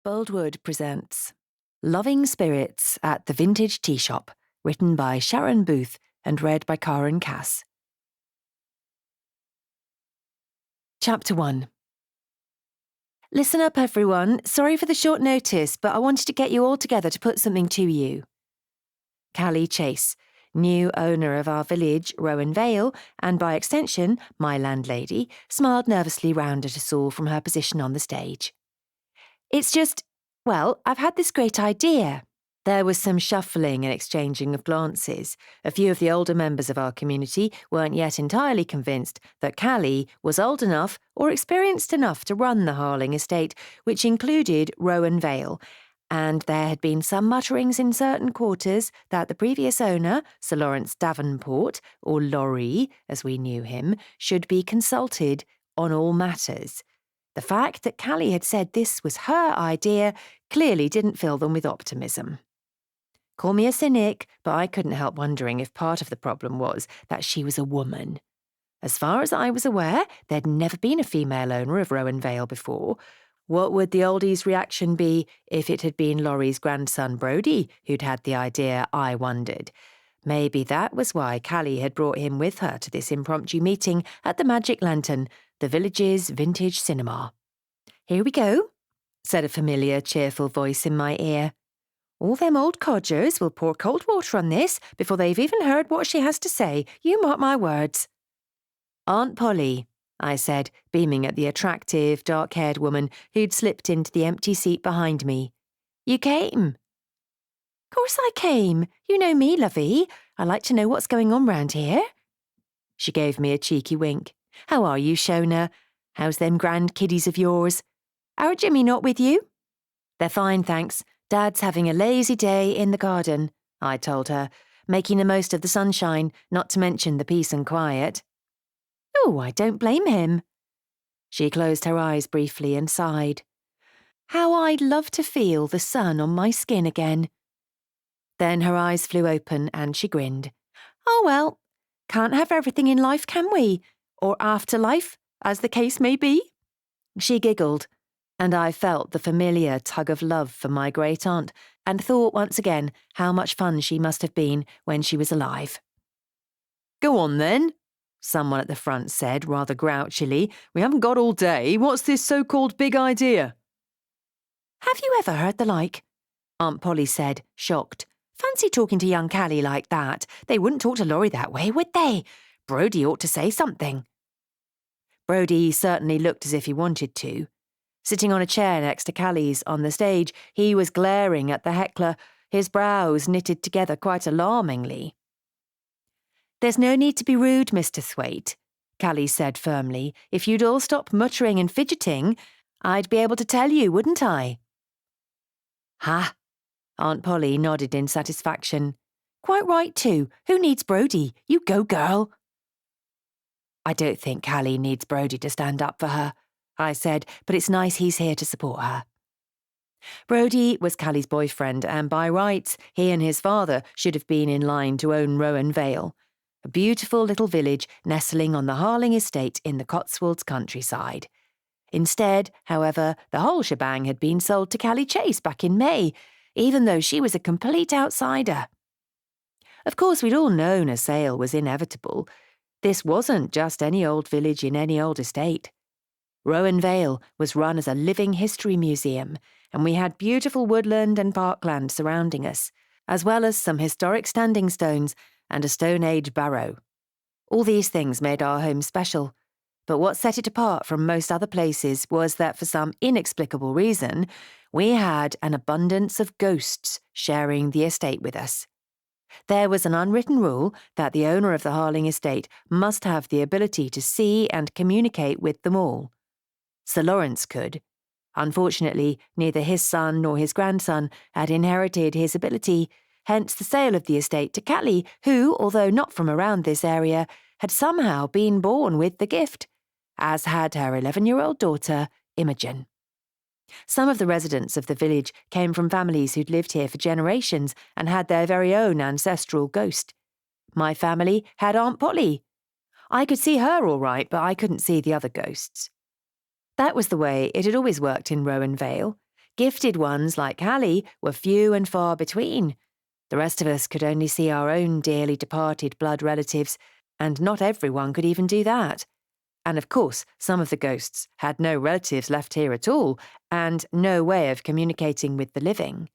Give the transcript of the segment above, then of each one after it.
Boldwood presents Loving Spirits at the Vintage Teashop, written by Sharon Booth and read by Karen Cass. Chapter 1. Listen up, everyone. Sorry for the short notice, but I wanted to get you all together to put something to you. Callie Chase, new owner of our village, Rowan Vale, and by extension, my landlady, smiled nervously round at us all from her position on the stage. It's just, I've had this great idea. There was some shuffling and exchanging of glances. A few of the older members of our community weren't yet entirely convinced that Callie was old enough or experienced enough to run the Harling estate, which included Rowan Vale, and there had been some mutterings in certain quarters that the previous owner, Sir Lawrence Davenport, or Laurie, as we knew him, should be consulted on all matters. The fact that Callie had said this was her idea clearly didn't fill them with optimism. Call me a cynic, but I couldn't help wondering if part of the problem was that she was a woman. As far as I was aware, there'd never been a female owner of Rowan Vale before. What would the oldies' reaction be if it had been Laurie's grandson Brodie who'd had the idea, I wondered. Maybe that was why Callie had brought him with her to this impromptu meeting at the Magic Lantern, the village's vintage cinema. "Here we go," said a familiar, cheerful voice in my ear. "All them old codgers will pour cold water on this before they've even heard what she has to say, you mark my words." "Aunt Polly," I said, beaming at the attractive, dark-haired woman who'd slipped into the empty seat behind me. "You came?" "Course I came. You know me, lovey. I like to know what's going on round here." She gave me a cheeky wink. "How are you, Shona? How's them grand kiddies of yours? Our Jimmy not with you?" "They're fine, thanks. Dad's having a lazy day in the garden," I told her, making the most of the sunshine, not to mention the peace and quiet. "Oh, I don't blame him." She closed her eyes briefly and sighed. "How I'd love to feel the sun on my skin again." Then her eyes flew open and she grinned. "Oh well, can't have everything in life, can we? Or afterlife, as the case may be." She giggled, and I felt the familiar tug of love for my great-aunt and thought once again how much fun she must have been when she was alive. "Go on then," someone at the front said rather grouchily. "We haven't got all day. What's this so-called big idea?" "Have you ever heard the like?" Aunt Polly said, shocked. "Fancy talking to young Callie like that. They wouldn't talk to Laurie that way, would they? Brodie ought to say something." Brodie certainly looked as if he wanted to. Sitting on a chair next to Callie's on the stage, he was glaring at the heckler, his brows knitted together quite alarmingly. "There's no need to be rude, Mr. Thwaite," Callie said firmly. "If you'd all stop muttering and fidgeting, I'd be able to tell you, wouldn't I?" "Ha!" Aunt Polly nodded in satisfaction. "Quite right, too. Who needs Brodie? You go, girl." "I don't think Callie needs Brodie to stand up for her," I said, "but it's nice he's here to support her." Brodie was Callie's boyfriend, and by rights, he and his father should have been in line to own Rowan Vale, a beautiful little village nestling on the Harling estate in the Cotswolds countryside. Instead, however, the whole shebang had been sold to Callie Chase back in May, even though she was a complete outsider. Of course, we'd all known a sale was inevitable. This wasn't just any old village in any old estate. Rowan Vale was run as a living history museum, and we had beautiful woodland and parkland surrounding us, as well as some historic standing stones and a Stone Age barrow. All these things made our home special, but what set it apart from most other places was that for some inexplicable reason, we had an abundance of ghosts sharing the estate with us. There was an unwritten rule that the owner of the Harling estate must have the ability to see and communicate with them all. Sir Lawrence could. Unfortunately, neither his son nor his grandson had inherited his ability, hence the sale of the estate to Callie, who, although not from around this area, had somehow been born with the gift, as had her 11-year-old daughter, Imogen. Some of the residents of the village came from families who'd lived here for generations and had their very own ancestral ghost. My family had Aunt Polly. I could see her all right, but I couldn't see the other ghosts. That was the way it had always worked in Rowan Vale. Gifted ones like Callie were few and far between. The rest of us could only see our own dearly departed blood relatives, and not everyone could even do that. And of course, some of the ghosts had no relatives left here at all, and no way of communicating with the living.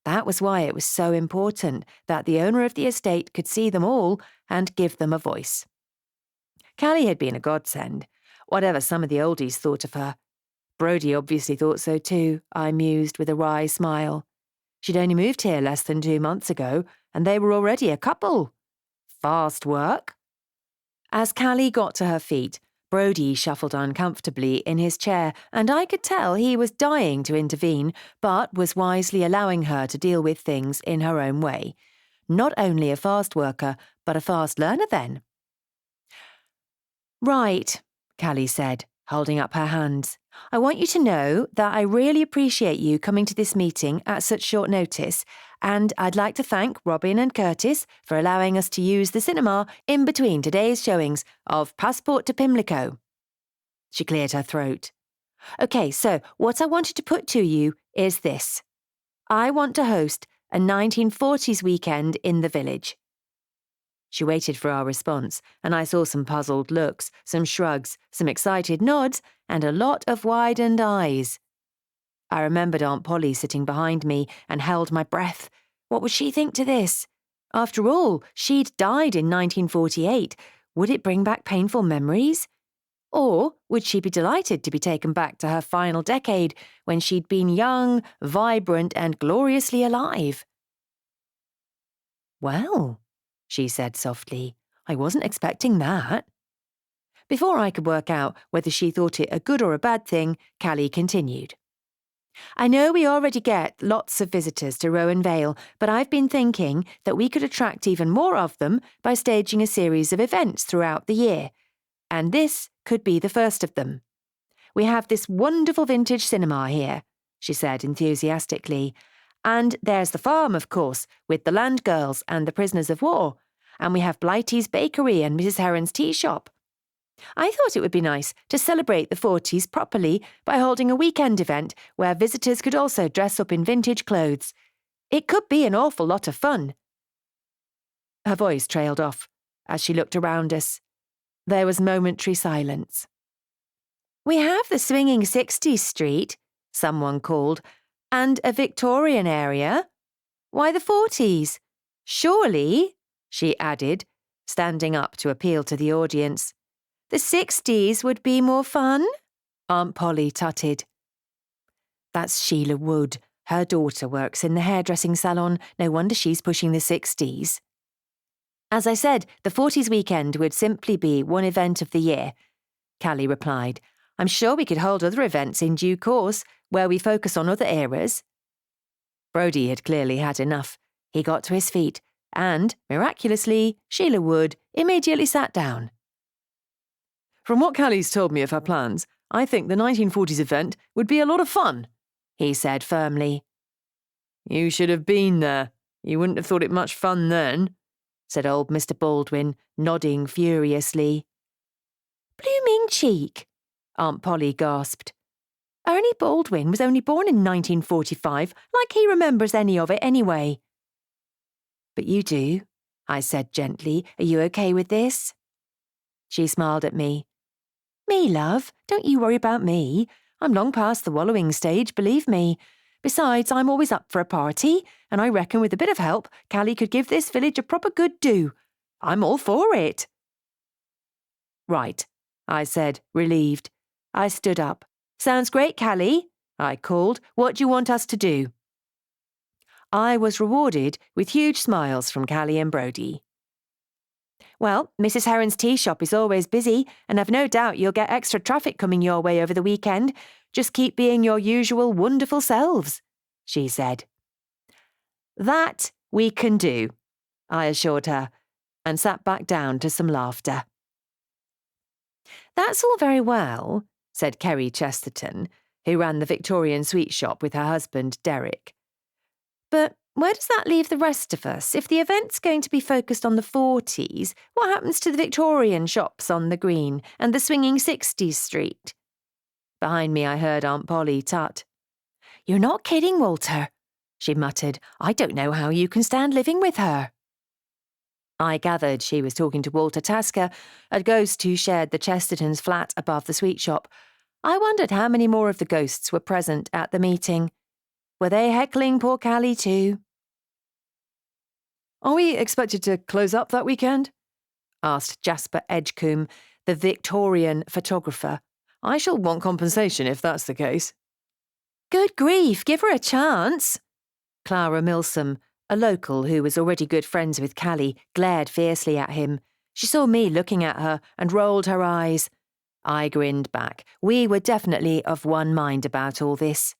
That was why it was so important that the owner of the estate could see them all and give them a voice. Callie had been a godsend, whatever some of the oldies thought of her. Brodie obviously thought so too, I mused with a wry smile. She'd only moved here less than 2 months ago, and they were already a couple. Fast work. As Callie got to her feet, Brodie shuffled uncomfortably in his chair, and I could tell he was dying to intervene, but was wisely allowing her to deal with things in her own way. Not only a fast worker, but a fast learner then. Right, Callie said, holding up her hands. I want you to know that I really appreciate you coming to this meeting at such short notice, and I'd like to thank Robin and Curtis for allowing us to use the cinema in between today's showings of Passport to Pimlico. She cleared her throat. OK, so what I wanted to put to you is this. I want to host a 1940s weekend in the village. She waited for our response, and I saw some puzzled looks, some shrugs, some excited nods, and a lot of widened eyes. I remembered Aunt Polly sitting behind me and held my breath. What would she think to this? After all, she'd died in 1948. Would it bring back painful memories? Or would she be delighted to be taken back to her final decade when she'd been young, vibrant, and gloriously alive? Well, she said softly, I wasn't expecting that. Before I could work out whether she thought it a good or a bad thing, Callie continued. I know we already get lots of visitors to Rowan Vale, but I've been thinking that we could attract even more of them by staging a series of events throughout the year. And this could be the first of them. We have this wonderful vintage cinema here, she said enthusiastically. And there's the farm, of course, with the land girls and the prisoners of war. And we have Blighty's bakery and Mrs. Heron's Teashop. I thought it would be nice to celebrate the 40s properly by holding a weekend event where visitors could also dress up in vintage clothes. It could be an awful lot of fun. Her voice trailed off as she looked around us. There was momentary silence. We have the swinging 60s street, someone called, and a Victorian area. Why the 40s? Surely, she added, standing up to appeal to the audience. The 60s would be more fun? Aunt Polly tutted. That's Sheila Wood. Her daughter works in the hairdressing salon. No wonder she's pushing the 60s. As I said, the 40s weekend would simply be one event of the year, Callie replied. I'm sure we could hold other events in due course, where we focus on other eras. Brodie had clearly had enough. He got to his feet, and, miraculously, Sheila Wood immediately sat down. From what Callie's told me of her plans, I think the 1940s event would be a lot of fun, he said firmly. You should have been there. You wouldn't have thought it much fun then, said old Mr. Baldwin, nodding furiously. Blooming cheek, Aunt Polly gasped. Ernie Baldwin was only born in 1945, like he remembers any of it anyway. But you do, I said gently. Are you okay with this? She smiled at me. Me, love, don't you worry about me. I'm long past the wallowing stage, believe me. Besides, I'm always up for a party, and I reckon with a bit of help, Callie could give this village a proper good do. I'm all for it. Right, I said, relieved. I stood up. Sounds great, Callie, I called. What do you want us to do? I was rewarded with huge smiles from Callie and Brodie. Well, Mrs. Heron's Teashop is always busy, and I've no doubt you'll get extra traffic coming your way over the weekend. Just keep being your usual wonderful selves, she said. That we can do, I assured her, and sat back down to some laughter. That's all very well, said Kerry Chesterton, who ran the Victorian sweet shop with her husband, Derek. But where does that leave the rest of us? If the event's going to be focused on the 40s, what happens to the Victorian shops on the Green and the swinging 60s street? Behind me I heard Aunt Polly tut. You're not kidding, Walter, she muttered. I don't know how you can stand living with her. I gathered she was talking to Walter Tasker, a ghost who shared the Chestertons' flat above the sweet shop. I wondered how many more of the ghosts were present at the meeting. Were they heckling poor Callie too? Are we expected to close up that weekend? Asked Jasper Edgecombe, the Victorian photographer. I shall want compensation if that's the case. Good grief, give her a chance. Clara Milsom, a local who was already good friends with Callie, glared fiercely at him. She saw me looking at her and rolled her eyes. I grinned back. We were definitely of one mind about all this.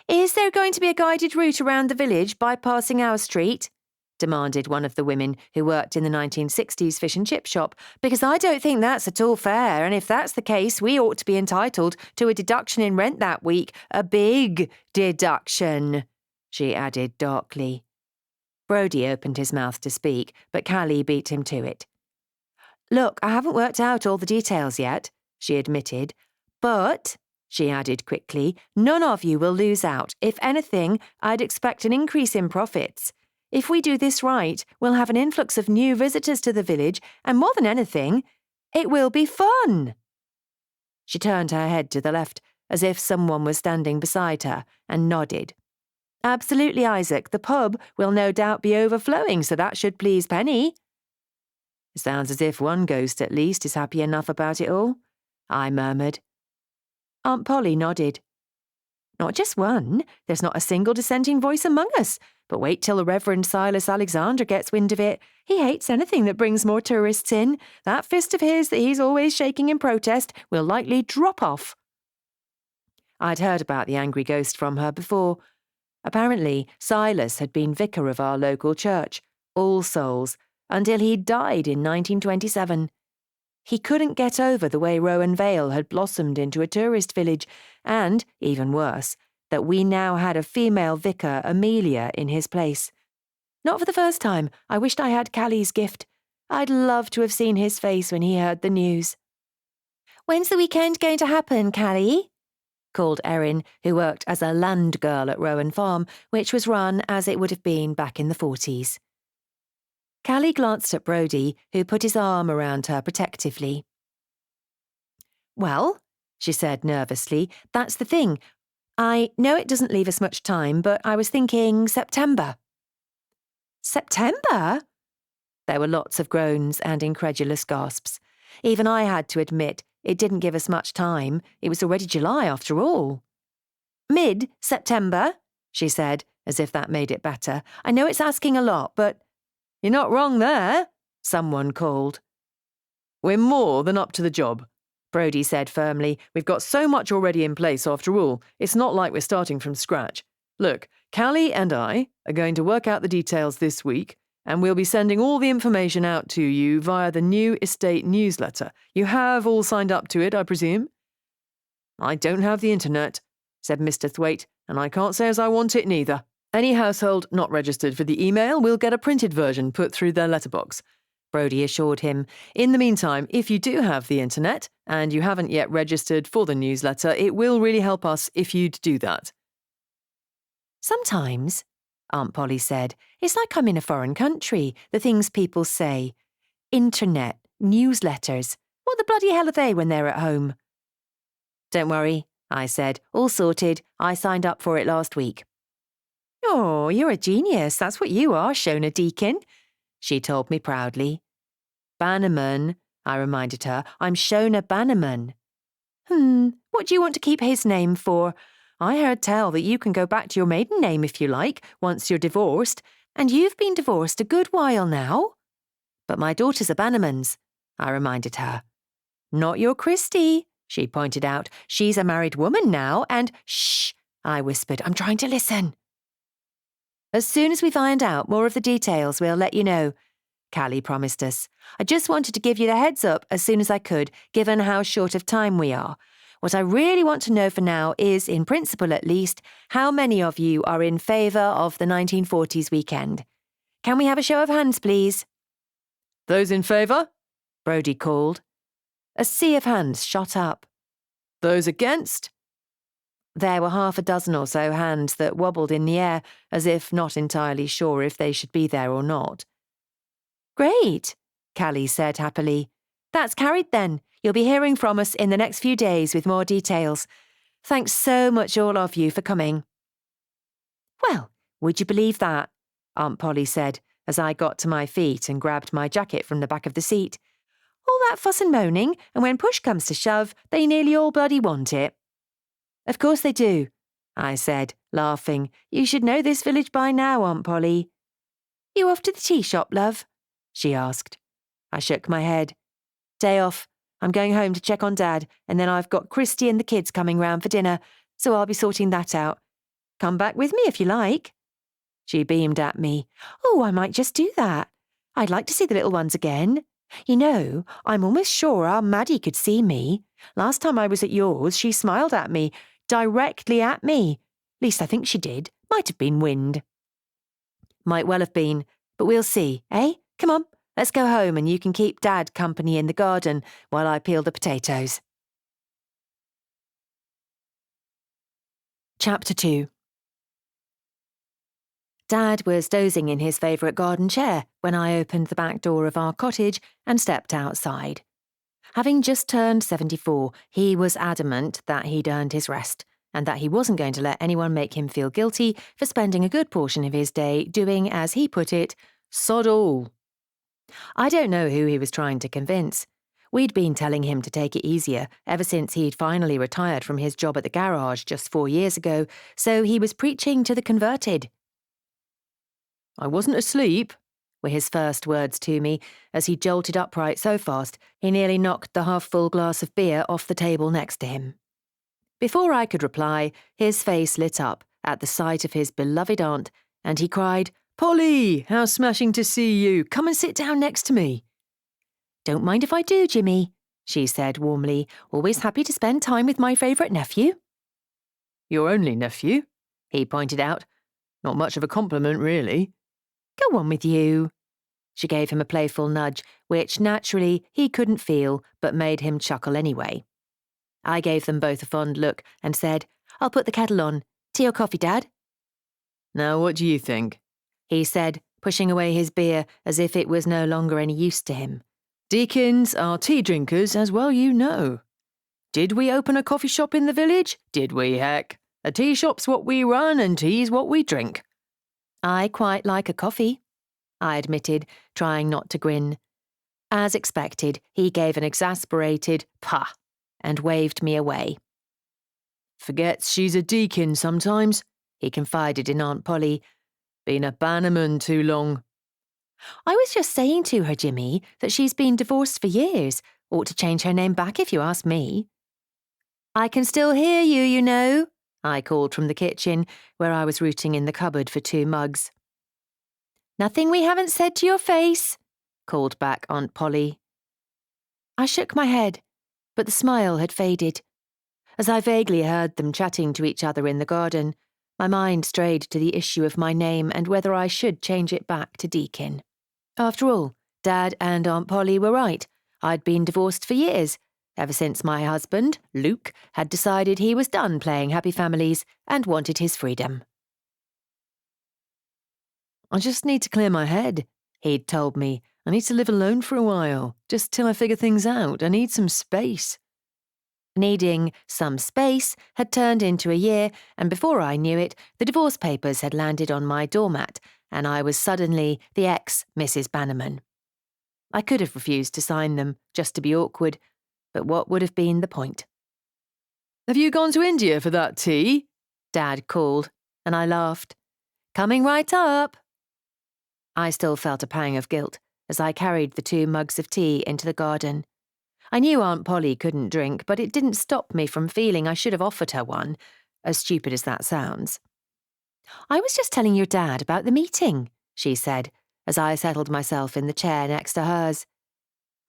Is there going to be a guided route around the village bypassing our street? Demanded one of the women who worked in the 1960s fish and chip shop, because I don't think that's at all fair, and if that's the case, we ought to be entitled to a deduction in rent that week, a big deduction, she added darkly. Brodie opened his mouth to speak, but Callie beat him to it. Look, I haven't worked out all the details yet, she admitted, but, she added quickly, none of you will lose out. If anything, I'd expect an increase in profits. If we do this right, we'll have an influx of new visitors to the village, and more than anything, it will be fun. She turned her head to the left, as if someone was standing beside her, and nodded. Absolutely, Isaac. The pub will no doubt be overflowing, so that should please Penny. It sounds as if one ghost at least is happy enough about it all, I murmured. Aunt Polly nodded. Not just one. There's not a single dissenting voice among us. But wait till the Reverend Silas Alexander gets wind of it. He hates anything that brings more tourists in. That fist of his that he's always shaking in protest will likely drop off. I'd heard about the angry ghost from her before. Apparently, Silas had been vicar of our local church, All Souls, until he died in 1927. He couldn't get over the way Rowan Vale had blossomed into a tourist village, and, even worse, that we now had a female vicar, Amelia, in his place. Not for the first time, I wished I had Callie's gift. I'd love to have seen his face when he heard the news. When's the weekend going to happen, Callie? Called Erin, who worked as a land girl at Rowan Farm, which was run as it would have been back in the 40s. Callie glanced at Brodie, who put his arm around her protectively. Well, she said nervously, that's the thing. I know it doesn't leave us much time, but I was thinking September. September? There were lots of groans and incredulous gasps. Even I had to admit it didn't give us much time. It was already July after all. Mid-September, she said, as if that made it better. I know it's asking a lot, but... You're not wrong there, someone called. We're more than up to the job, Brodie said firmly. We've got so much already in place after all. It's not like we're starting from scratch. Look, Callie and I are going to work out the details this week, and we'll be sending all the information out to you via the new estate newsletter. You have all signed up to it, I presume? I don't have the internet, said Mr. Thwaite, and I can't say as I want it neither. Any household not registered for the email will get a printed version put through their letterbox, Brodie assured him. In the meantime, if you do have the internet and you haven't yet registered for the newsletter, it will really help us if you'd do that. Sometimes, Aunt Polly said, it's like I'm in a foreign country, the things people say. Internet, newsletters. What the bloody hell are they when they're at home? Don't worry, I said. All sorted. I signed up for it last week. Oh, you're a genius. That's what you are, Shona Deacon, she told me proudly. Bannerman, I reminded her. I'm Shona Bannerman. What do you want to keep his name for? I heard tell that you can go back to your maiden name if you like, once you're divorced, and you've been divorced a good while now. But my daughters are Bannermans, I reminded her. Not your Christy, she pointed out. She's a married woman now, and shh, I whispered. I'm trying to listen. As soon as we've ironed out more of the details, we'll let you know, Callie promised us. I just wanted to give you the heads up as soon as I could, given how short of time we are. What I really want to know for now is, in principle at least, how many of you are in favour of the 1940s weekend. Can we have a show of hands, please? Those in favour? Brodie called. A sea of hands shot up. Those against? There were half a dozen or so hands that wobbled in the air, as if not entirely sure if they should be there or not. Great, Callie said happily. That's carried then. You'll be hearing from us in the next few days with more details. Thanks so much, all of you, for coming. Well, would you believe that? Aunt Polly said, as I got to my feet and grabbed my jacket from the back of the seat. All that fuss and moaning, and when push comes to shove, they nearly all bloody want it. Of course they do, I said, laughing. You should know this village by now, Aunt Polly. You off to the tea shop, love? She asked. I shook my head. Day off. I'm going home to check on Dad, and then I've got Christy and the kids coming round for dinner, so I'll be sorting that out. Come back with me if you like. She beamed at me. Oh, I might just do that. I'd like to see the little ones again. You know, I'm almost sure our Maddie could see me. Last time I was at yours, she smiled at me, directly at me. Least I think she did. Might have been wind. Might well have been, but we'll see, eh? Come on, let's go home and you can keep Dad company in the garden while I peel the potatoes. Chapter 2. Dad was dozing in his favourite garden chair when I opened the back door of our cottage and stepped outside. Having just turned 74, he was adamant that he'd earned his rest and that he wasn't going to let anyone make him feel guilty for spending a good portion of his day doing, as he put it, sod all. I don't know who he was trying to convince. We'd been telling him to take it easier ever since he'd finally retired from his job at the garage just 4 years ago, so he was preaching to the converted. I wasn't asleep, were his first words to me as he jolted upright so fast he nearly knocked the half-full glass of beer off the table next to him. Before I could reply, his face lit up at the sight of his beloved aunt, and he cried, Polly, how smashing to see you. Come and sit down next to me. Don't mind if I do, Jimmy, she said warmly, always happy to spend time with my favourite nephew. Your only nephew, he pointed out. Not much of a compliment, really. Go on with you. She gave him a playful nudge, which naturally he couldn't feel but made him chuckle anyway. I gave them both a fond look and said, I'll put the kettle on. Tea or coffee, Dad? Now what do you think? He said, pushing away his beer as if it was no longer any use to him. Deacons are tea drinkers, as well you know. Did we open a coffee shop in the village? Did we, heck? A tea shop's what we run and tea's what we drink. I quite like a coffee, I admitted, trying not to grin. As expected, he gave an exasperated pah and waved me away. Forgets she's a deacon sometimes, he confided in Aunt Polly. Been a bannerman too long. I was just saying to her, Jimmy, that she's been divorced for years. Ought to change her name back if you ask me. I can still hear you, you know, I called from the kitchen, where I was rooting in the cupboard for 2 mugs. Nothing we haven't said to your face, called back Aunt Polly. I shook my head, but the smile had faded. As I vaguely heard them chatting to each other in the garden, my mind strayed to the issue of my name and whether I should change it back to Deacon. After all, Dad and Aunt Polly were right. I'd been divorced for years, ever since my husband, Luke, had decided he was done playing happy families and wanted his freedom. I just need to clear my head, he'd told me. I need to live alone for a while, just till I figure things out. I need some space. Needing some space had turned into a year, and before I knew it, the divorce papers had landed on my doormat, and I was suddenly the ex-Mrs. Bannerman. I could have refused to sign them, just to be awkward, but what would have been the point? Have you gone to India for that tea? Dad called, and I laughed. Coming right up. I still felt a pang of guilt as I carried the 2 mugs of tea into the garden. I knew Aunt Polly couldn't drink, but it didn't stop me from feeling I should have offered her one, as stupid as that sounds. I was just telling your dad about the meeting, she said, as I settled myself in the chair next to hers.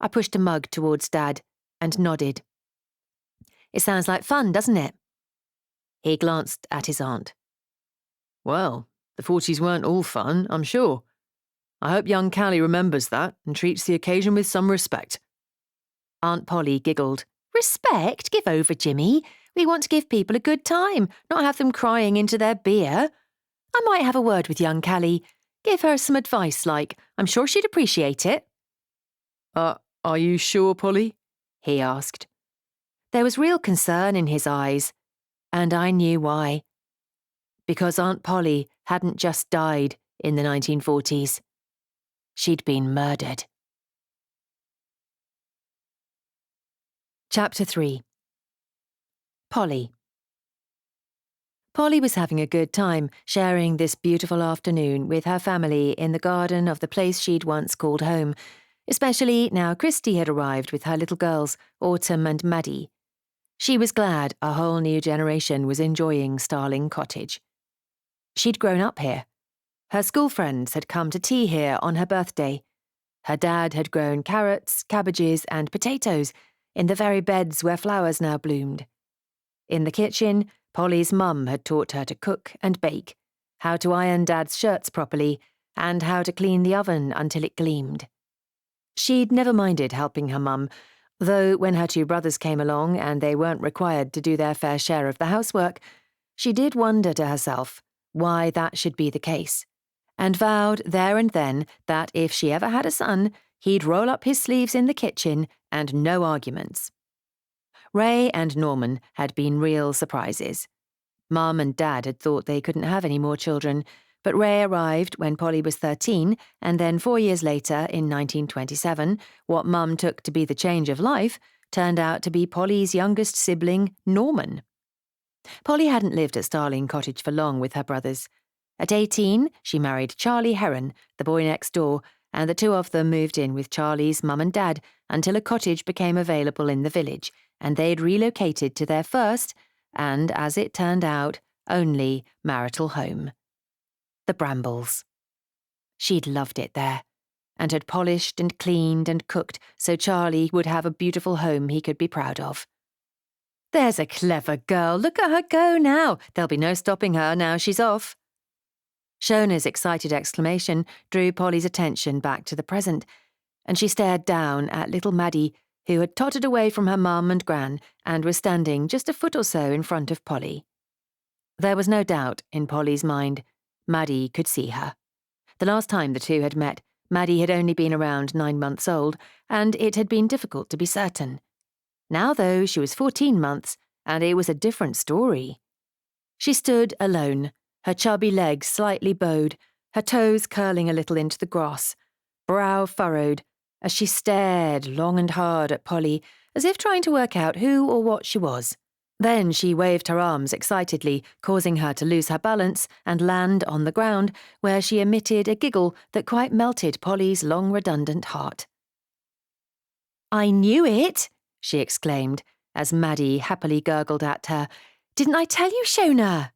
I pushed a mug towards Dad and nodded. It sounds like fun, doesn't it? He glanced at his aunt. Well, the 40s weren't all fun, I'm sure. I hope young Callie remembers that and treats the occasion with some respect. Aunt Polly giggled. Respect? Give over, Jimmy. We want to give people a good time, not have them crying into their beer. I might have a word with young Callie. Give her some advice, like, I'm sure she'd appreciate it. Are you sure, Polly? He asked. There was real concern in his eyes, and I knew why. Because Aunt Polly hadn't just died in the 1940s. She'd been murdered. Chapter 3. Polly. Polly was having a good time sharing this beautiful afternoon with her family in the garden of the place she'd once called home, especially now Christy had arrived with her little girls, Autumn and Maddie. She was glad a whole new generation was enjoying Starling Cottage. She'd grown up here. Her school friends had come to tea here on her birthday. Her dad had grown carrots, cabbages, and potatoes in the very beds where flowers now bloomed. In the kitchen, Polly's mum had taught her to cook and bake, how to iron Dad's shirts properly, and how to clean the oven until it gleamed. She'd never minded helping her mum, though when her two brothers came along and they weren't required to do their fair share of the housework, she did wonder to herself why that should be the case, and vowed there and then that if she ever had a son, he'd roll up his sleeves in the kitchen and no arguments. Ray and Norman had been real surprises. Mum and Dad had thought they couldn't have any more children, but Ray arrived when Polly was 13, and then 4 years later, in 1927, what Mum took to be the change of life turned out to be Polly's youngest sibling, Norman. Polly hadn't lived at Starling Cottage for long with her brothers. At 18, she married Charlie Heron, the boy next door, and the two of them moved in with Charlie's mum and dad until a cottage became available in the village, and they'd relocated to their first, and as it turned out, only marital home. The Brambles. She'd loved it there, and had polished and cleaned and cooked so Charlie would have a beautiful home he could be proud of. There's a clever girl, look at her go now. There'll be no stopping her now she's off. Shona's excited exclamation drew Polly's attention back to the present, and she stared down at little Maddie, who had tottered away from her mum and gran and was standing just a foot or so in front of Polly. There was no doubt in Polly's mind. Maddie could see her. The last time the two had met, Maddie had only been around 9 months old, and it had been difficult to be certain. Now, though, she was 14 months, and it was a different story. She stood alone, her chubby legs slightly bowed, her toes curling a little into the grass, brow furrowed, as she stared long and hard at Polly, as if trying to work out who or what she was. Then she waved her arms excitedly, causing her to lose her balance and land on the ground, where she emitted a giggle that quite melted Polly's long redundant heart. "I knew it!" she exclaimed, as Maddie happily gurgled at her. "Didn't I tell you, Shona?"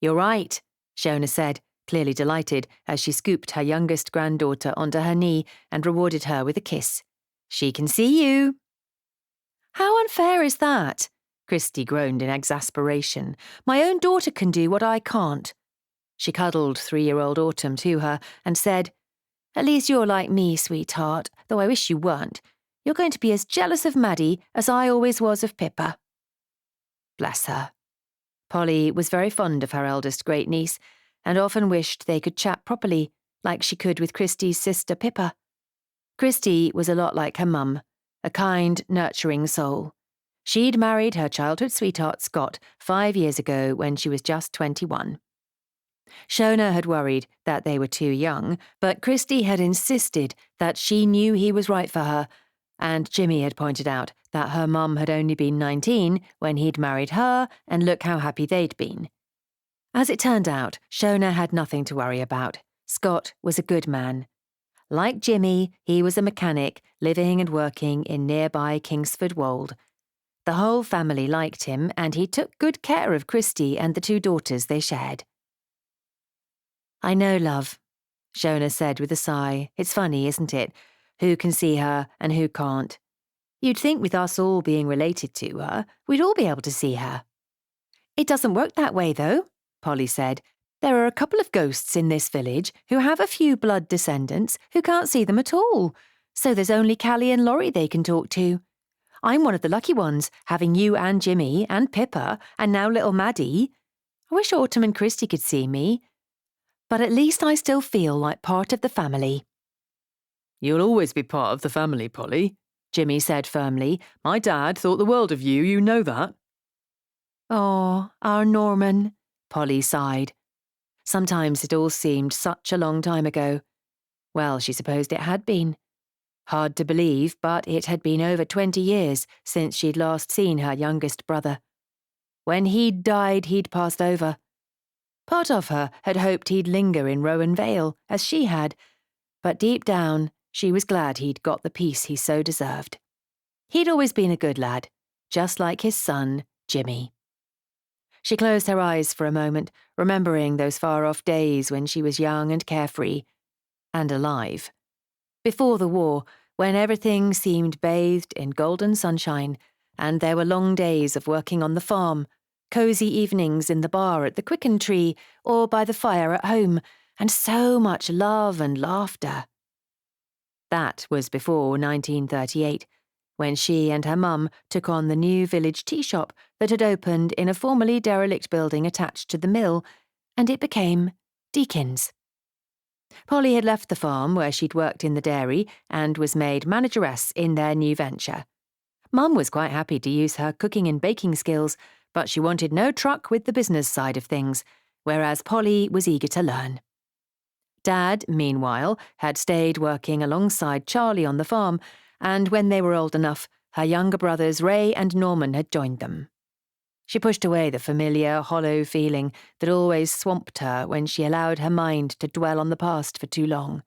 "You're right," Shona said, clearly delighted, as she scooped her youngest granddaughter onto her knee and rewarded her with a kiss. "She can see you." "How unfair is that?" Christy groaned in exasperation. "My own daughter can do what I can't." She cuddled 3-year-old Autumn to her and said, "At least you're like me, sweetheart, though I wish you weren't. You're going to be as jealous of Maddie as I always was of Pippa." Bless her. Polly was very fond of her eldest great-niece and often wished they could chat properly, like she could with Christy's sister Pippa. Christy was a lot like her mum, a kind, nurturing soul. She'd married her childhood sweetheart Scott 5 years ago when she was just 21. Shona had worried that they were too young, but Christy had insisted that she knew he was right for her, and Jimmy had pointed out that her mum had only been 19 when he'd married her, and look how happy they'd been. As it turned out, Shona had nothing to worry about. Scott was a good man. Like Jimmy, he was a mechanic living and working in nearby Kingsford Wold. The whole family liked him, and he took good care of Christy and the 2 daughters they shared. "I know, love," Shona said with a sigh. "It's funny, isn't it? Who can see her and who can't? You'd think with us all being related to her, we'd all be able to see her." "It doesn't work that way, though," Polly said. "There are a couple of ghosts in this village who have a few blood descendants who can't see them at all, so there's only Callie and Laurie they can talk to. I'm one of the lucky ones, having you and Jimmy and Pippa and now little Maddie. I wish Autumn and Christy could see me. But at least I still feel like part of the family." "You'll always be part of the family, Polly," Jimmy said firmly. "My dad thought the world of you, you know that." "Oh, our Norman," Polly sighed. Sometimes it all seemed such a long time ago. Well, she supposed it had been. Hard to believe, but it had been over 20 years since she'd last seen her youngest brother. When he'd died, he'd passed over. Part of her had hoped he'd linger in Rowan Vale, as she had, but deep down, she was glad he'd got the peace he so deserved. He'd always been a good lad, just like his son, Jimmy. She closed her eyes for a moment, remembering those far-off days when she was young and carefree, and alive. Before the war, when everything seemed bathed in golden sunshine, and there were long days of working on the farm, cosy evenings in the bar at the Quicken Tree or by the fire at home, and so much love and laughter. That was before 1938, when she and her mum took on the new village Teashop that had opened in a formerly derelict building attached to the mill, and it became Deakin's. Polly had left the farm where she'd worked in the dairy and was made manageress in their new venture. Mum was quite happy to use her cooking and baking skills, but she wanted no truck with the business side of things, whereas Polly was eager to learn. Dad, meanwhile, had stayed working alongside Charlie on the farm, and when they were old enough, her younger brothers Ray and Norman had joined them. She pushed away the familiar, hollow feeling that always swamped her when she allowed her mind to dwell on the past for too long.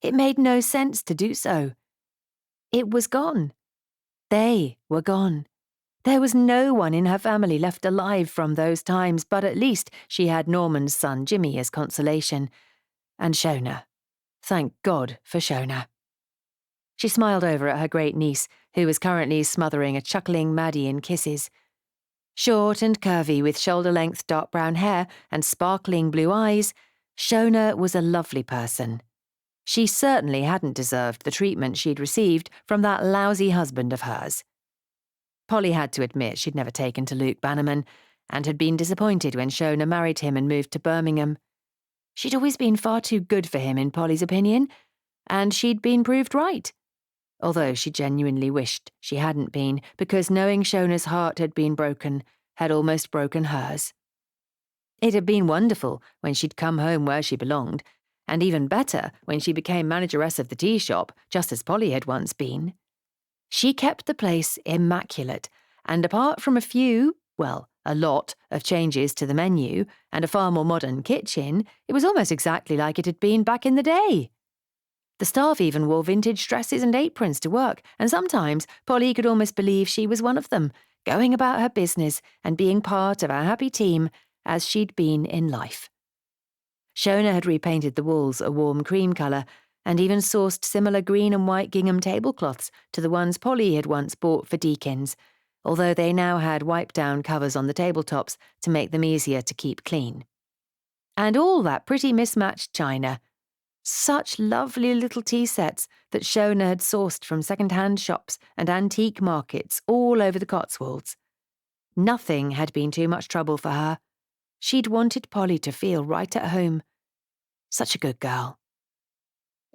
It made no sense to do so. It was gone. They were gone. There was no one in her family left alive from those times, but at least she had Norman's son Jimmy as consolation. And Shona. Thank God for Shona. She smiled over at her great niece, who was currently smothering a chuckling Maddie in kisses. Short and curvy with shoulder-length dark brown hair and sparkling blue eyes, Shona was a lovely person. She certainly hadn't deserved the treatment she'd received from that lousy husband of hers. Polly had to admit she'd never taken to Luke Bannerman, and had been disappointed when Shona married him and moved to Birmingham. She'd always been far too good for him in Polly's opinion, and she'd been proved right. Although she genuinely wished she hadn't been, because knowing Shona's heart had been broken had almost broken hers. It had been wonderful when she'd come home where she belonged, and even better when she became manageress of the tea shop, just as Polly had once been. She kept the place immaculate, and apart from a lot of changes to the menu and a far more modern kitchen, it was almost exactly like it had been back in the day. The staff even wore vintage dresses and aprons to work, and sometimes Polly could almost believe she was one of them, going about her business and being part of a happy team as she'd been in life. Shona had repainted the walls a warm cream colour and even sourced similar green and white gingham tablecloths to the ones Polly had once bought for Deakin's, although they now had wipe-down covers on the tabletops to make them easier to keep clean. And all that pretty mismatched china. Such lovely little tea sets that Shona had sourced from second-hand shops and antique markets all over the Cotswolds. Nothing had been too much trouble for her. She'd wanted Polly to feel right at home. Such a good girl.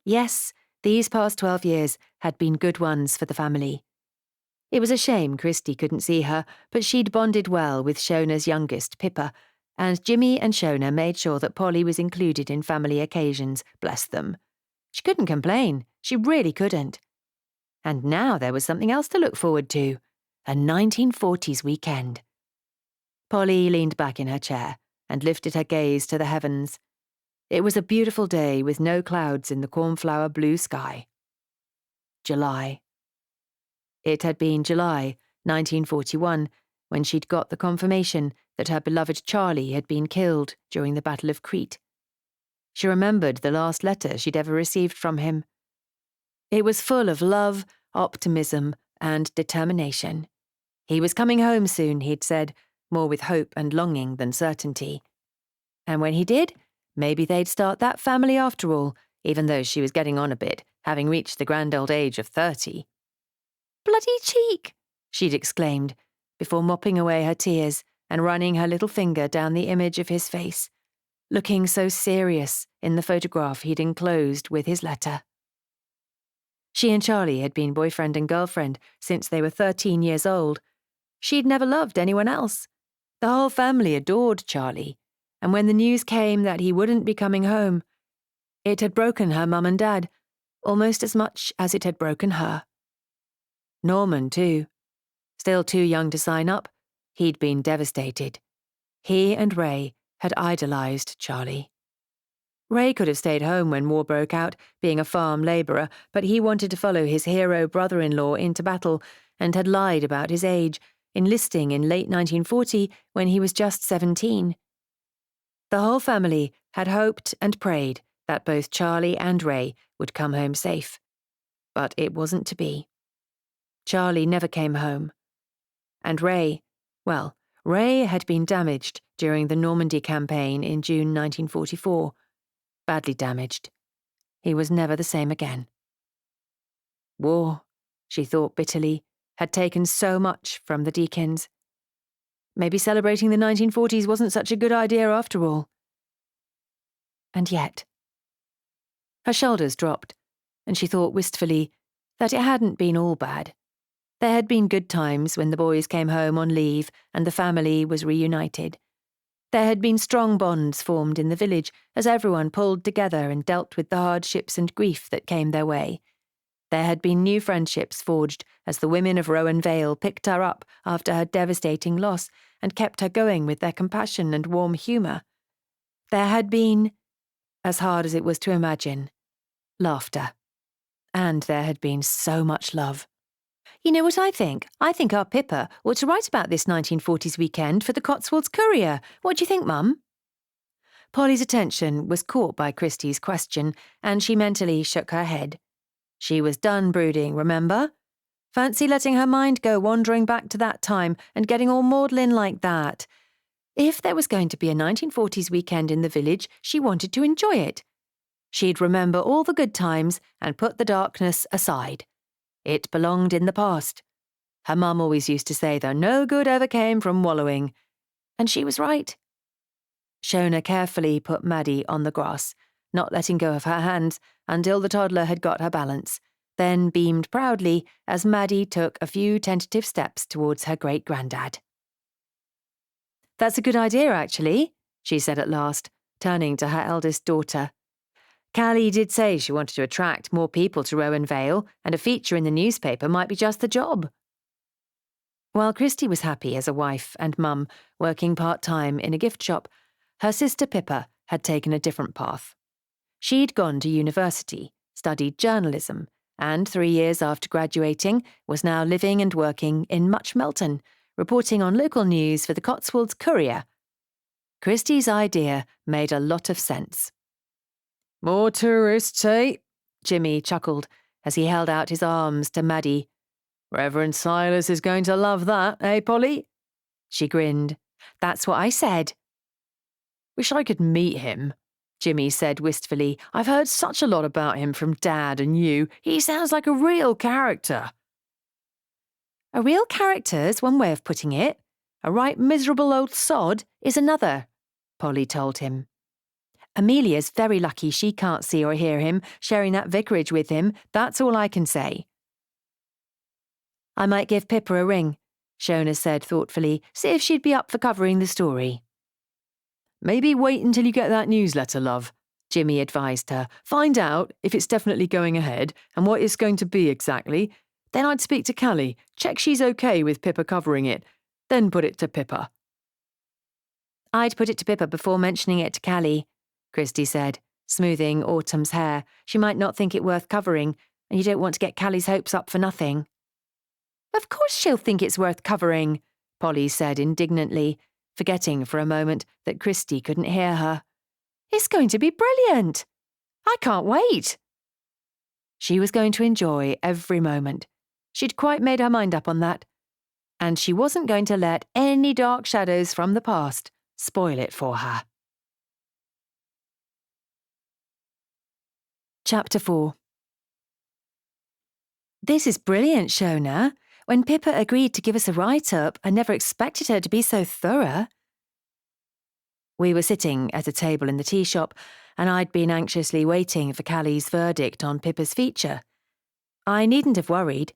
Yes, these past 12 years had been good ones for the family. It was a shame Christy couldn't see her, but she'd bonded well with Shona's youngest, Pippa, and Jimmy and Shona made sure that Polly was included in family occasions, bless them. She couldn't complain, she really couldn't. And now there was something else to look forward to, a 1940s weekend. Polly leaned back in her chair and lifted her gaze to the heavens. It was a beautiful day with no clouds in the cornflower blue sky. July. It had been July 1941 when she'd got the confirmation that her beloved Charlie had been killed during the Battle of Crete. She remembered the last letter she'd ever received from him. It was full of love, optimism, and determination. He was coming home soon, he'd said, more with hope and longing than certainty. And when he did, maybe they'd start that family after all, even though she was getting on a bit, having reached the grand old age of 30. Bloody cheek, she'd exclaimed, before mopping away her tears and running her little finger down the image of his face, looking so serious in the photograph he'd enclosed with his letter. She and Charlie had been boyfriend and girlfriend since they were 13 years old. She'd never loved anyone else. The whole family adored Charlie, and when the news came that he wouldn't be coming home, it had broken her mum and dad, almost as much as it had broken her. Norman, too. Still too young to sign up, he'd been devastated. He and Ray had idolized Charlie. Ray could have stayed home when war broke out, being a farm labourer, but he wanted to follow his hero brother-in-law into battle and had lied about his age, enlisting in late 1940 when he was just 17. The whole family had hoped and prayed that both Charlie and Ray would come home safe. But it wasn't to be. Charlie never came home. And Ray, well, Ray had been damaged during the Normandy campaign in June 1944. Badly damaged. He was never the same again. War, she thought bitterly, had taken so much from the Deakins. Maybe celebrating the 1940s wasn't such a good idea after all. And yet. Her shoulders dropped, and she thought wistfully that it hadn't been all bad. There had been good times when the boys came home on leave and the family was reunited. There had been strong bonds formed in the village as everyone pulled together and dealt with the hardships and grief that came their way. There had been new friendships forged as the women of Rowan Vale picked her up after her devastating loss and kept her going with their compassion and warm humour. There had been, as hard as it was to imagine, laughter. And there had been so much love. You know what I think? I think our Pippa ought to write about this 1940s weekend for the Cotswolds Courier. What do you think, Mum? Polly's attention was caught by Christie's question, and she mentally shook her head. She was done brooding, remember? Fancy letting her mind go wandering back to that time and getting all maudlin like that. If there was going to be a 1940s weekend in the village, she wanted to enjoy it. She'd remember all the good times and put the darkness aside. It belonged in the past. Her mum always used to say that no good ever came from wallowing. And she was right. Shona carefully put Maddie on the grass, not letting go of her hands until the toddler had got her balance, then beamed proudly as Maddie took a few tentative steps towards her great-granddad. That's a good idea, actually, she said at last, turning to her eldest daughter. Callie did say she wanted to attract more people to Rowan Vale, and a feature in the newspaper might be just the job. While Christie was happy as a wife and mum, working part-time in a gift shop, her sister Pippa had taken a different path. She'd gone to university, studied journalism, and 3 years after graduating was now living and working in Much Melton, reporting on local news for the Cotswolds Courier. Christie's idea made a lot of sense. More tourists, eh? Jimmy chuckled as he held out his arms to Maddie. Reverend Silas is going to love that, eh, Polly? She grinned. That's what I said. Wish I could meet him, Jimmy said wistfully. I've heard such a lot about him from Dad and you. He sounds like a real character. A real character's one way of putting it. A right miserable old sod is another, Polly told him. Amelia's very lucky she can't see or hear him, sharing that vicarage with him, that's all I can say. I might give Pippa a ring, Shona said thoughtfully, see if she'd be up for covering the story. Maybe wait until you get that newsletter, love, Jimmy advised her. Find out if it's definitely going ahead and what it's going to be exactly. Then I'd speak to Callie, check she's okay with Pippa covering it, then put it to Pippa. I'd put it to Pippa before mentioning it to Callie, Christie said, smoothing Autumn's hair. She might not think it worth covering, and you don't want to get Callie's hopes up for nothing. Of course she'll think it's worth covering, Polly said indignantly, forgetting for a moment that Christie couldn't hear her. It's going to be brilliant. I can't wait. She was going to enjoy every moment. She'd quite made her mind up on that. And she wasn't going to let any dark shadows from the past spoil it for her. Chapter 4. This is brilliant, Shona. When Pippa agreed to give us a write-up, I never expected her to be so thorough. We were sitting at a table in the tea shop, and I'd been anxiously waiting for Callie's verdict on Pippa's feature. I needn't have worried.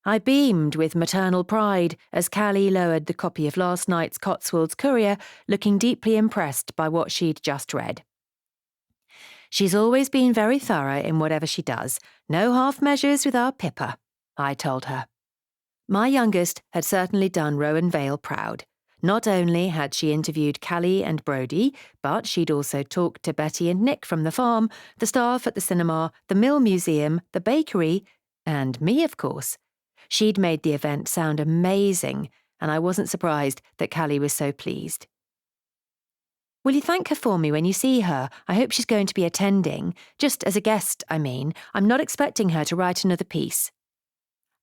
I beamed with maternal pride as Callie lowered the copy of last night's Cotswolds Courier, looking deeply impressed by what she'd just read. She's always been very thorough in whatever she does. No half measures with our Pippa, I told her. My youngest had certainly done Rowan Vale proud. Not only had she interviewed Callie and Brodie, but she'd also talked to Betty and Nick from the farm, the staff at the cinema, the Mill Museum, the bakery, and me, of course. She'd made the event sound amazing, and I wasn't surprised that Callie was so pleased. Will you thank her for me when you see her? I hope she's going to be attending. Just as a guest, I mean. I'm not expecting her to write another piece.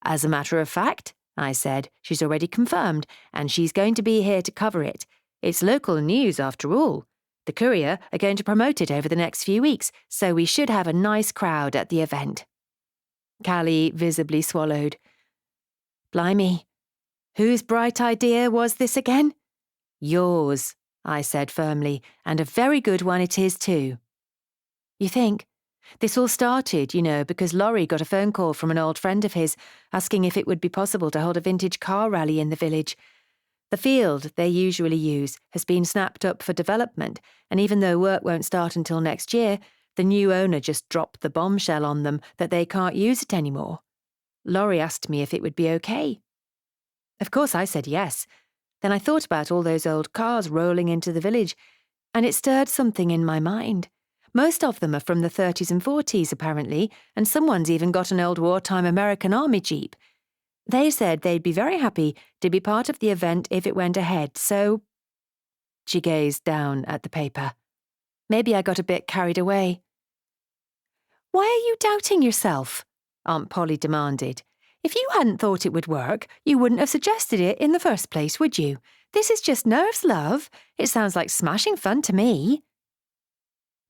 As a matter of fact, I said, she's already confirmed, and she's going to be here to cover it. It's local news, after all. The Courier are going to promote it over the next few weeks, so we should have a nice crowd at the event. Callie visibly swallowed. Blimey. Whose bright idea was this again? Yours, I said firmly, and a very good one it is too. You think? This all started, because Laurie got a phone call from an old friend of his asking if it would be possible to hold a vintage car rally in the village. The field they usually use has been snapped up for development, and even though work won't start until next year, the new owner just dropped the bombshell on them that they can't use it anymore. Laurie asked me if it would be okay. Of course I said yes. Then I thought about all those old cars rolling into the village, and it stirred something in my mind. Most of them are from the 30s and 40s, apparently, and someone's even got an old wartime American Army Jeep. They said they'd be very happy to be part of the event if it went ahead, so... She gazed down at the paper. Maybe I got a bit carried away. Why are you doubting yourself? Aunt Polly demanded. If you hadn't thought it would work, you wouldn't have suggested it in the first place, would you? This is just nerves, love. It sounds like smashing fun to me.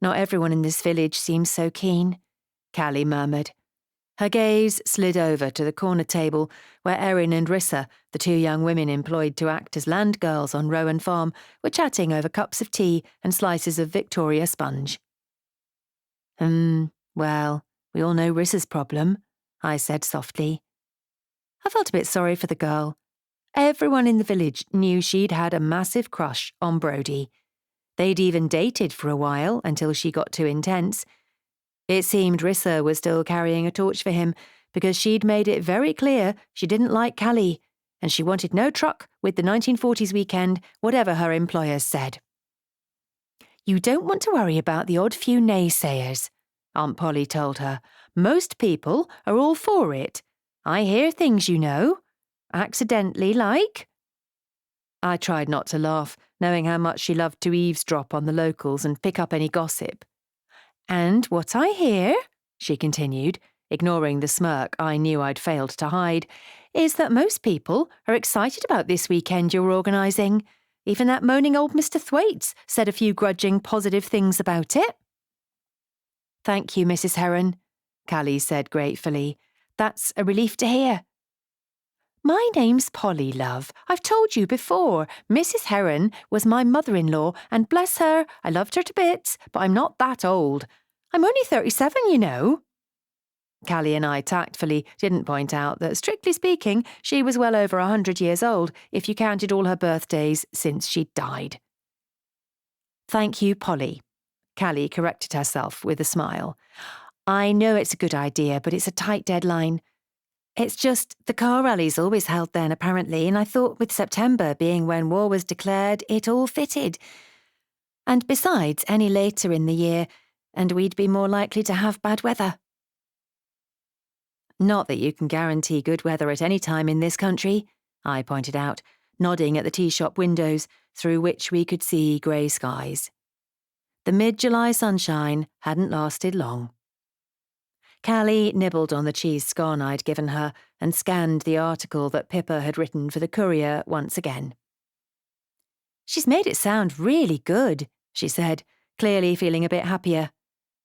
Not everyone in this village seems so keen, Callie murmured. Her gaze slid over to the corner table where Erin and Rissa, the two young women employed to act as land girls on Rowan Farm, were chatting over cups of tea and slices of Victoria sponge. Well, we all know Rissa's problem, I said softly. I felt a bit sorry for the girl. Everyone in the village knew she'd had a massive crush on Brodie. They'd even dated for a while until she got too intense. It seemed Rissa was still carrying a torch for him because she'd made it very clear she didn't like Callie, and she wanted no truck with the 1940s weekend, whatever her employers said. You don't want to worry about the odd few naysayers, Aunt Polly told her. Most people are all for it. I hear things, accidentally like. I tried not to laugh, knowing how much she loved to eavesdrop on the locals and pick up any gossip. And what I hear, she continued, ignoring the smirk I knew I'd failed to hide, is that most people are excited about this weekend you're organising. Even that moaning old Mr. Thwaites said a few grudging positive things about it. Thank you, Mrs. Heron, Callie said gratefully. That's a relief to hear. My name's Polly, love. I've told you before. Mrs. Heron was my mother-in-law, and bless her, I loved her to bits, but I'm not that old. I'm only 37, Callie and I tactfully didn't point out that, strictly speaking, she was well over 100 years old if you counted all her birthdays since she'd died. Thank you, Polly, Callie corrected herself with a smile. I know it's a good idea, but it's a tight deadline. It's just the car rally's always held then, apparently, and I thought with September being when war was declared, it all fitted. And besides, any later in the year, and we'd be more likely to have bad weather. Not that you can guarantee good weather at any time in this country, I pointed out, nodding at the tea shop windows, through which we could see grey skies. The mid-July sunshine hadn't lasted long. Callie nibbled on the cheese scone I'd given her and scanned the article that Pippa had written for the Courier once again. She's made it sound really good, she said, clearly feeling a bit happier,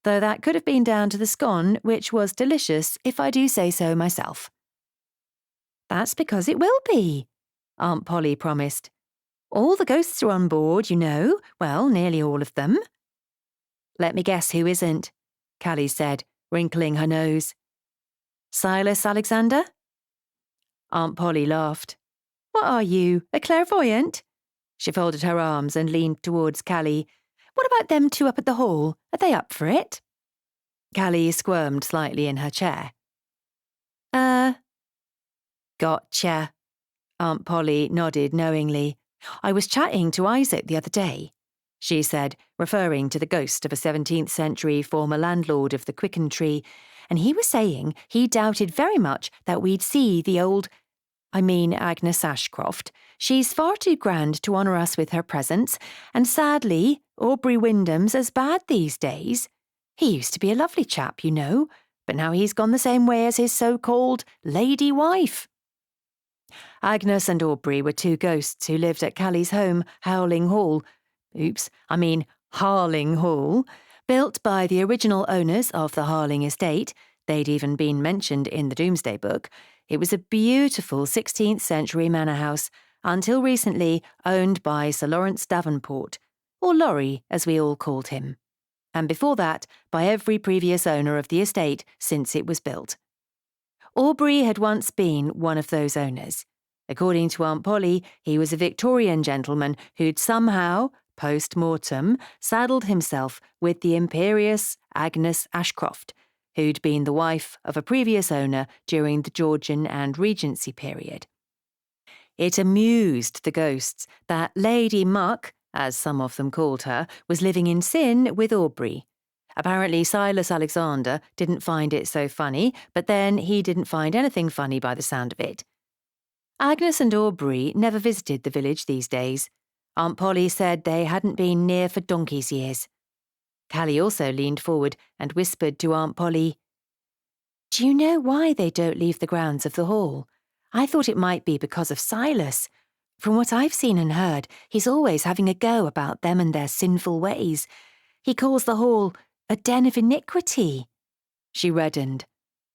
though that could have been down to the scone, which was delicious if I do say so myself. That's because it will be, Aunt Polly promised. All the ghosts are on board, you know. Well, nearly all of them. Let me guess who isn't, Callie said, wrinkling her nose. Silas Alexander? Aunt Polly laughed. What are you, a clairvoyant? She folded her arms and leaned towards Callie. What about them two up at the hall? Are they up for it? Callie squirmed slightly in her chair. Gotcha. Aunt Polly nodded knowingly. I was chatting to Isaac the other day, she said, referring to the ghost of a 17th century former landlord of the Quicken Tree, and he was saying he doubted very much that we'd see the Agnes Ashcroft. She's far too grand to honour us with her presence, and sadly, Aubrey Wyndham's as bad these days. He used to be a lovely chap, you know, but now he's gone the same way as his so-called lady wife. Agnes and Aubrey were two ghosts who lived at Callie's home, Harling Hall, built by the original owners of the Harling estate. They'd even been mentioned in the Doomsday Book. It was a beautiful 16th century manor house, until recently owned by Sir Lawrence Davenport, or Laurie as we all called him, and before that by every previous owner of the estate since it was built. Aubrey had once been one of those owners. According to Aunt Polly, he was a Victorian gentleman who'd somehow, post-mortem, saddled himself with the imperious Agnes Ashcroft, who'd been the wife of a previous owner during the Georgian and Regency period. It amused the ghosts that Lady Muck, as some of them called her, was living in sin with Aubrey. Apparently Silas Alexander didn't find it so funny, but then he didn't find anything funny by the sound of it. Agnes and Aubrey never visited the village these days. Aunt Polly said they hadn't been near for donkey's years. Callie also leaned forward and whispered to Aunt Polly, Do you know why they don't leave the grounds of the hall? I thought it might be because of Silas. From what I've seen and heard, he's always having a go about them and their sinful ways. He calls the hall a den of iniquity. She reddened.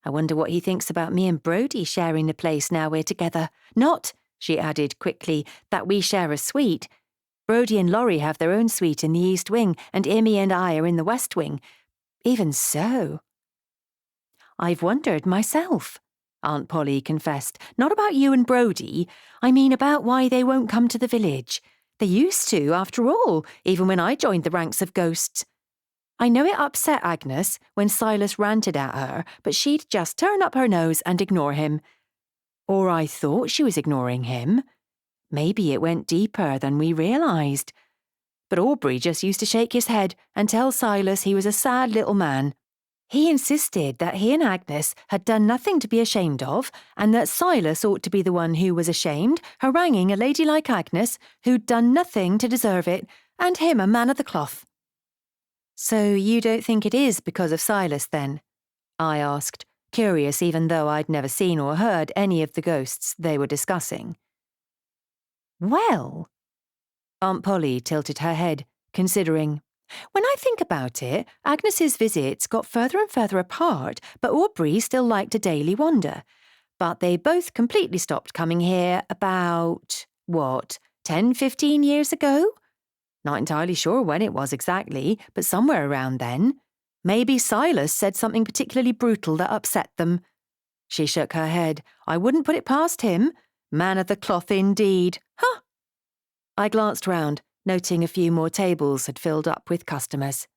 I wonder what he thinks about me and Brodie sharing the place now we're together. Not, she added quickly, that we share a suite. Brodie and Laurie have their own suite in the East Wing, and Immy and I are in the West Wing. Even so. I've wondered myself, Aunt Polly confessed. Not about you and Brodie. I mean about why they won't come to the village. They used to, after all, even when I joined the ranks of ghosts. I know it upset Agnes when Silas ranted at her, but she'd just turn up her nose and ignore him. Or I thought she was ignoring him. Maybe it went deeper than we realised. But Aubrey just used to shake his head and tell Silas he was a sad little man. He insisted that he and Agnes had done nothing to be ashamed of, and that Silas ought to be the one who was ashamed, haranguing a lady like Agnes who'd done nothing to deserve it, and him a man of the cloth. So you don't think it is because of Silas, then? I asked, curious even though I'd never seen or heard any of the ghosts they were discussing. Well, Aunt Polly tilted her head, considering. When I think about it, Agnes's visits got further and further apart, but Aubrey still liked a daily wander. But they both completely stopped coming here about, 10-15 years ago? Not entirely sure when it was exactly, but somewhere around then. Maybe Silas said something particularly brutal that upset them. She shook her head. I wouldn't put it past him. Man of the cloth indeed. Huh! I glanced round, noting a few more tables had filled up with customers.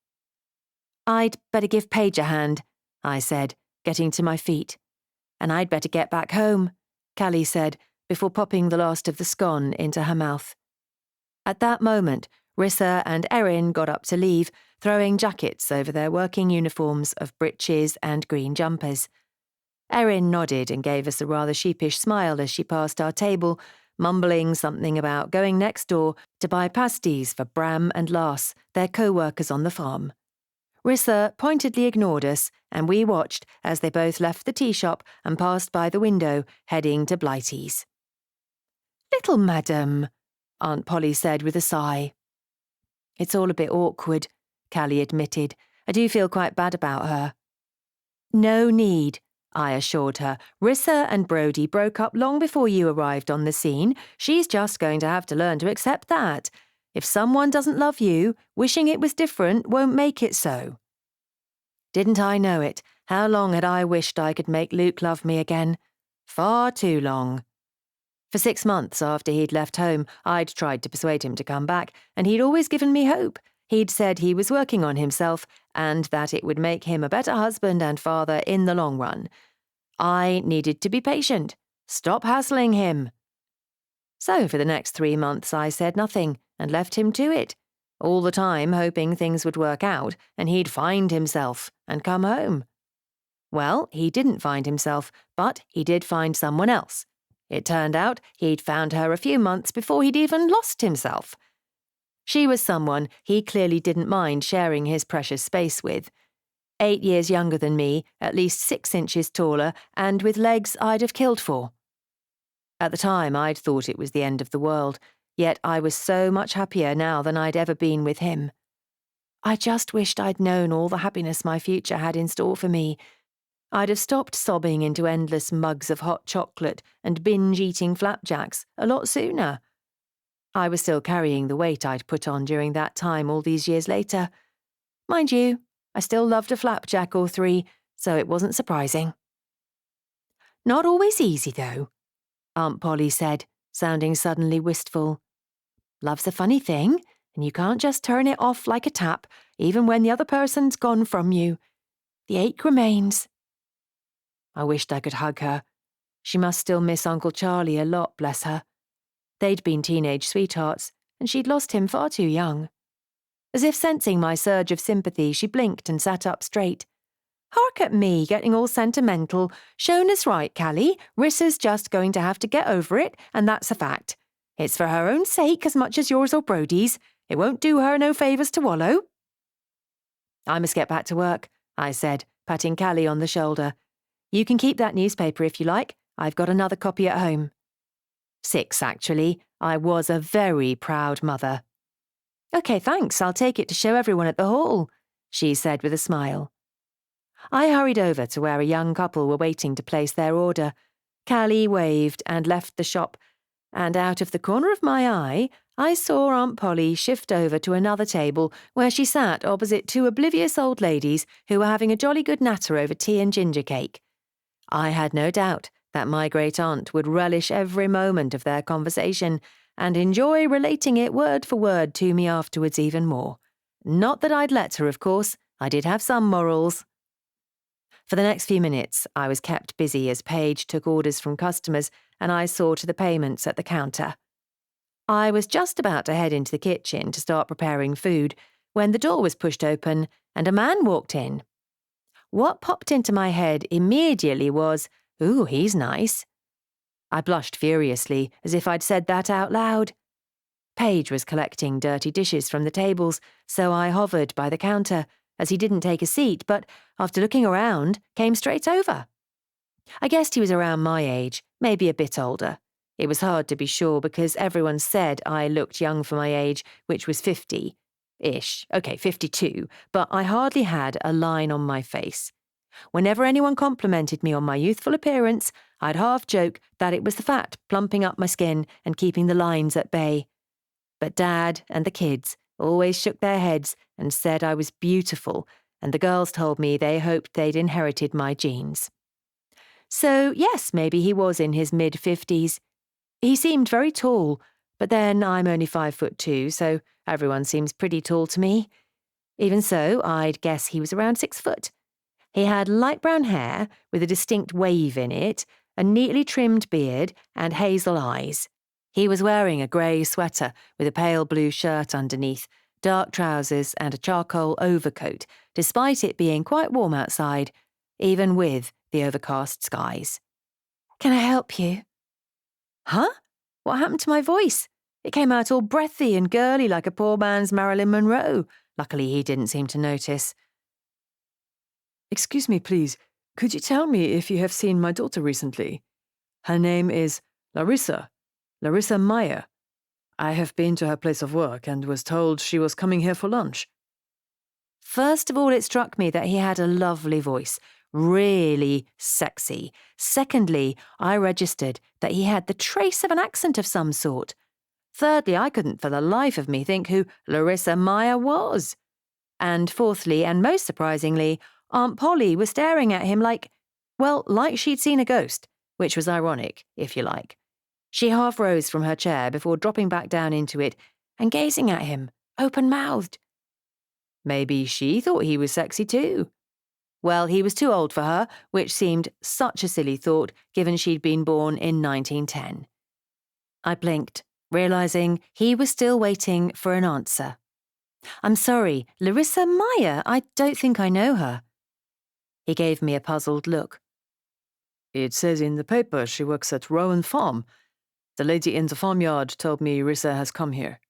I'd better give Paige a hand, I said, getting to my feet. And I'd better get back home, Callie said, before popping the last of the scone into her mouth. At that moment, Rissa and Erin got up to leave, throwing jackets over their working uniforms of breeches and green jumpers. Erin nodded and gave us a rather sheepish smile as she passed our table, mumbling something about going next door to buy pasties for Bram and Lars, their co-workers on the farm. Rissa pointedly ignored us, and we watched as they both left the tea shop and passed by the window, heading to Blighty's. Little madam, Aunt Polly said with a sigh. It's all a bit awkward, Callie admitted. I do feel quite bad about her. No need, I assured her. Rissa and Brody broke up long before you arrived on the scene. She's just going to have to learn to accept that. If someone doesn't love you, wishing it was different won't make it so. Didn't I know it? How long had I wished I could make Luke love me again? Far too long. For 6 months after he'd left home, I'd tried to persuade him to come back, and he'd always given me hope. He'd said he was working on himself, and that it would make him a better husband and father in the long run. I needed to be patient. Stop hassling him. So for the next 3 months I said nothing and left him to it, all the time hoping things would work out and he'd find himself and come home. Well, he didn't find himself, but he did find someone else. It turned out he'd found her a few months before he'd even lost himself. She was someone he clearly didn't mind sharing his precious space with. 8 years younger than me, at least 6 inches taller, and with legs I'd have killed for. At the time, I'd thought it was the end of the world, yet I was so much happier now than I'd ever been with him. I just wished I'd known all the happiness my future had in store for me. I'd have stopped sobbing into endless mugs of hot chocolate and binge-eating flapjacks a lot sooner. I was still carrying the weight I'd put on during that time all these years later. Mind you, I still loved a flapjack or 3, so it wasn't surprising. Not always easy, though, Aunt Polly said, sounding suddenly wistful. Love's a funny thing, and you can't just turn it off like a tap, even when the other person's gone from you. The ache remains. I wished I could hug her. She must still miss Uncle Charlie a lot, bless her. They'd been teenage sweethearts, and she'd lost him far too young. As if sensing my surge of sympathy, she blinked and sat up straight. Hark at me, getting all sentimental. Shona's right, Callie. Rissa's just going to have to get over it, and that's a fact. It's for her own sake as much as yours or Brody's. It won't do her no favours to wallow. I must get back to work, I said, patting Callie on the shoulder. You can keep that newspaper if you like. I've got another copy at home. 6, actually. I was a very proud mother. OK, thanks. I'll take it to show everyone at the hall, she said with a smile. I hurried over to where a young couple were waiting to place their order. Callie waved and left the shop, and out of the corner of my eye, I saw Aunt Polly shift over to another table where she sat opposite 2 oblivious old ladies who were having a jolly good natter over tea and ginger cake. I had no doubt that my great-aunt would relish every moment of their conversation and enjoy relating it word for word to me afterwards even more. Not that I'd let her, of course. I did have some morals. For the next few minutes, I was kept busy as Paige took orders from customers and I saw to the payments at the counter. I was just about to head into the kitchen to start preparing food when the door was pushed open and a man walked in. What popped into my head immediately was, "Ooh, he's nice." I blushed furiously, as if I'd said that out loud. Paige was collecting dirty dishes from the tables, so I hovered by the counter, as he didn't take a seat, but, after looking around, came straight over. I guessed he was around my age, maybe a bit older. It was hard to be sure because everyone said I looked young for my age, which was 50-ish. OK, 52, but I hardly had a line on my face. Whenever anyone complimented me on my youthful appearance, I'd half joke that it was the fat plumping up my skin and keeping the lines at bay. But Dad and the kids always shook their heads and said I was beautiful, and the girls told me they hoped they'd inherited my genes. So, yes, maybe he was in his mid-50s. He seemed very tall, but then I'm only 5'2", so everyone seems pretty tall to me. Even so, I'd guess he was around 6 foot. He had light brown hair with a distinct wave in it, a neatly trimmed beard, and hazel eyes. He was wearing a grey sweater with a pale blue shirt underneath, dark trousers and a charcoal overcoat, despite it being quite warm outside, even with the overcast skies. "Can I help you?" Huh? What happened to my voice? It came out all breathy and girly like a poor man's Marilyn Monroe. Luckily, he didn't seem to notice. Excuse me, please. Could you tell me if you have seen my daughter recently? Her name is Larissa Meyer. I have been to her place of work and was told she was coming here for lunch. First of all, it struck me that he had a lovely voice, really sexy. Secondly, I registered that he had the trace of an accent of some sort. Thirdly, I couldn't for the life of me think who Larissa Meyer was. And fourthly, and most surprisingly, Aunt Polly was staring at him like she'd seen a ghost, which was ironic, if you like. She half rose from her chair before dropping back down into it and gazing at him, open-mouthed. Maybe she thought he was sexy too. Well, he was too old for her, which seemed such a silly thought given she'd been born in 1910. I blinked, realizing he was still waiting for an answer. I'm sorry, Larissa Meyer, I don't think I know her. He gave me a puzzled look. It says in the paper she works at Rowan Farm. The lady in the farmyard told me Rissa has come here.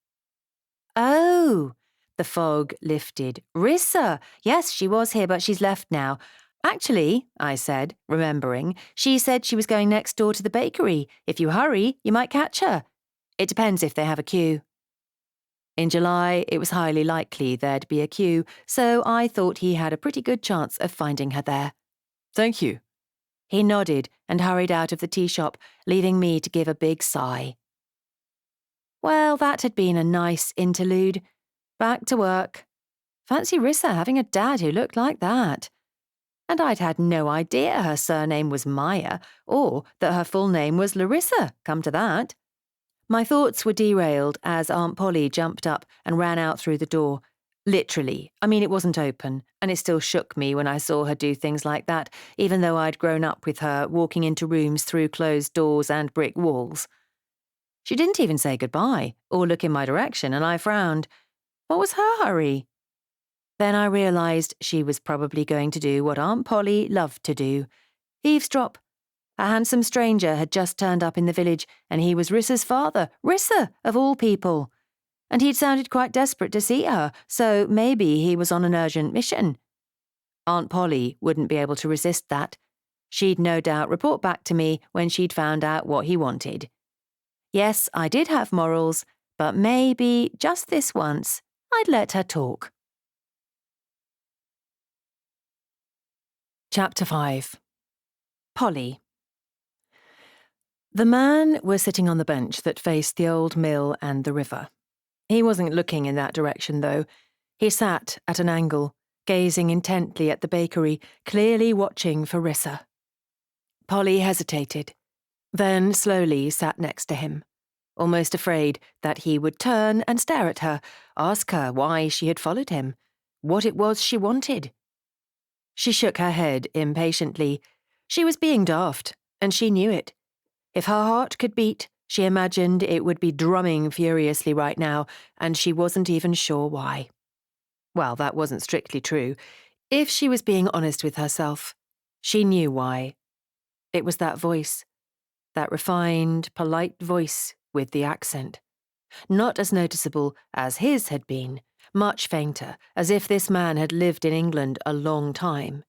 Oh, the fog lifted. Rissa! Yes, she was here, but she's left now. Actually, I said, remembering, she said she was going next door to the bakery. If you hurry, you might catch her. It depends if they have a queue. In July, it was highly likely there'd be a queue, so I thought he had a pretty good chance of finding her there. Thank you. He nodded and hurried out of the tea shop, leaving me to give a big sigh. Well, that had been a nice interlude. Back to work. Fancy Rissa having a dad who looked like that. And I'd had no idea her surname was Meyer, or that her full name was Larissa, come to that. My thoughts were derailed as Aunt Polly jumped up and ran out through the door. Literally. I mean, it wasn't open, and it still shook me when I saw her do things like that, even though I'd grown up with her walking into rooms through closed doors and brick walls. She didn't even say goodbye or look in my direction, and I frowned. What was her hurry? Then I realized she was probably going to do what Aunt Polly loved to do. Eavesdrop. A handsome stranger had just turned up in the village, and he was Rissa's father, Rissa, of all people. And he'd sounded quite desperate to see her, so maybe he was on an urgent mission. Aunt Polly wouldn't be able to resist that. She'd no doubt report back to me when she'd found out what he wanted. Yes, I did have morals, but maybe, just this once, I'd let her talk. Chapter 5. Polly. The man was sitting on the bench that faced the old mill and the river. He wasn't looking in that direction, though. He sat at an angle, gazing intently at the bakery, clearly watching for Rissa. Polly hesitated, then slowly sat next to him, almost afraid that he would turn and stare at her, ask her why she had followed him, what it was she wanted. She shook her head impatiently. She was being daft, and she knew it. If her heart could beat, she imagined it would be drumming furiously right now, and she wasn't even sure why. Well, that wasn't strictly true. If she was being honest with herself, she knew why. It was that voice, that refined, polite voice with the accent. Not as noticeable as his had been, much fainter, as if this man had lived in England a long time.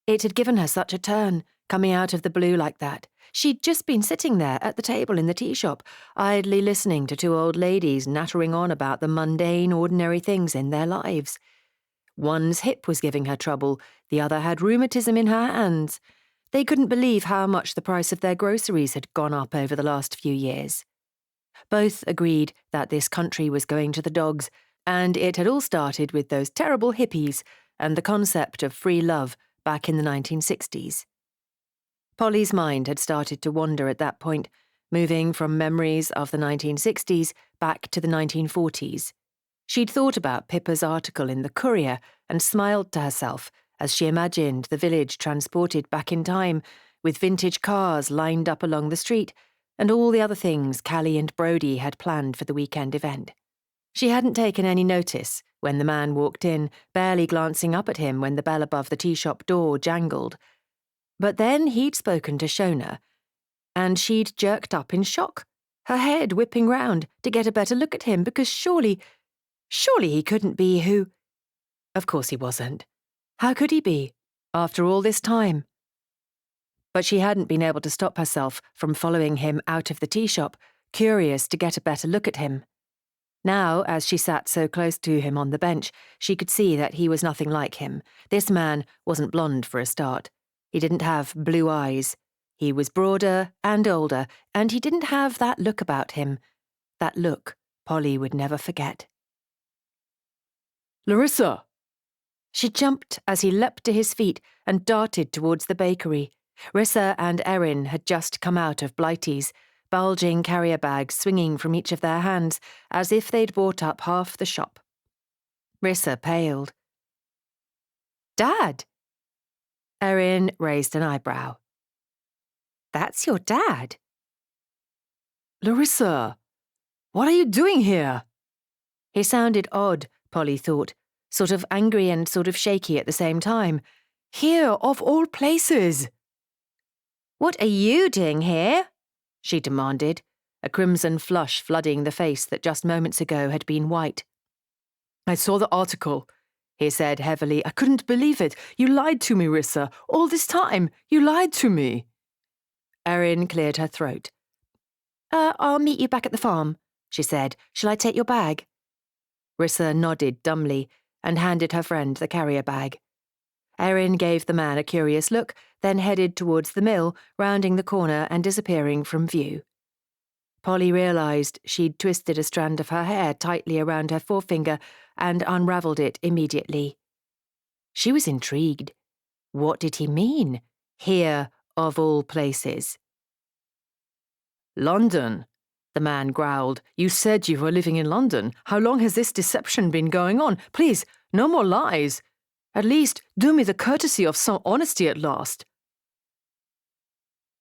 It had given her such a turn, coming out of the blue like that. She'd just been sitting there at the table in the tea shop, idly listening to two old ladies nattering on about the mundane, ordinary things in their lives. One's hip was giving her trouble, the other had rheumatism in her hands. They couldn't believe how much the price of their groceries had gone up over the last few years. Both agreed that this country was going to the dogs, and it had all started with those terrible hippies and the concept of free love back in the 1960s. Polly's mind had started to wander at that point, moving from memories of the 1960s back to the 1940s. She'd thought about Pippa's article in the Courier and smiled to herself as she imagined the village transported back in time, with vintage cars lined up along the street, and all the other things Callie and Brodie had planned for the weekend event. She hadn't taken any notice when the man walked in, barely glancing up at him when the bell above the tea shop door jangled. But then he'd spoken to Shona, and she'd jerked up in shock, her head whipping round to get a better look at him, because surely he couldn't be who... Of course he wasn't. How could he be, after all this time? But she hadn't been able to stop herself from following him out of the tea shop, curious to get a better look at him. Now, as she sat so close to him on the bench, she could see that he was nothing like him. This man wasn't blonde for a start. He didn't have blue eyes. He was broader and older, and he didn't have that look about him. That look Polly would never forget. Larissa! She jumped as he leapt to his feet and darted towards the bakery. Rissa and Erin had just come out of Blighty's, bulging carrier bags swinging from each of their hands, as if they'd bought up half the shop. Rissa paled. Dad? Erin raised an eyebrow. That's your dad? Larissa! What are you doing here? He sounded odd, Polly thought, sort of angry and sort of shaky at the same time. Here, of all places! What are you doing here? She demanded, a crimson flush flooding the face that just moments ago had been white. I saw the article, he said heavily. I couldn't believe it. You lied to me, Rissa. All this time, you lied to me. Erin cleared her throat. I'll meet you back at the farm, she said. Shall I take your bag? Rissa nodded dumbly and handed her friend the carrier bag. Erin gave the man a curious look, then headed towards the mill, rounding the corner and disappearing from view. Polly realised she'd twisted a strand of her hair tightly around her forefinger and unravelled it immediately. She was intrigued. What did he mean? Here, of all places. London, the man growled. You said you were living in London. How long has this deception been going on? Please, no more lies. At least, do me the courtesy of some honesty at last.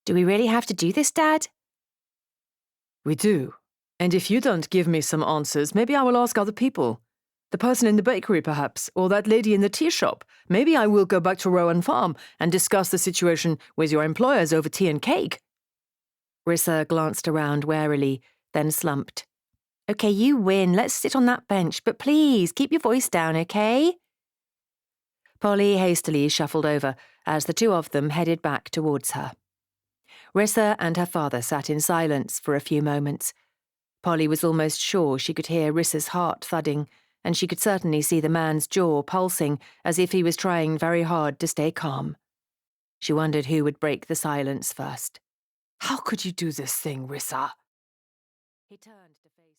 Do we really have to do this, Dad? We do. And if you don't give me some answers, maybe I will ask other people. The person in the bakery, perhaps, or that lady in the Teashop. Maybe I will go back to Rowan Farm and discuss the situation with your employers over tea and cake. Rissa glanced around warily, then slumped. Okay, you win. Let's sit on that bench, but please keep your voice down, okay? Polly hastily shuffled over as the two of them headed back towards her. Rissa and her father sat in silence for a few moments. Polly was almost sure she could hear Rissa's heart thudding, and she could certainly see the man's jaw pulsing as if he was trying very hard to stay calm. She wondered who would break the silence first. How could you do this thing, Rissa? He turned to face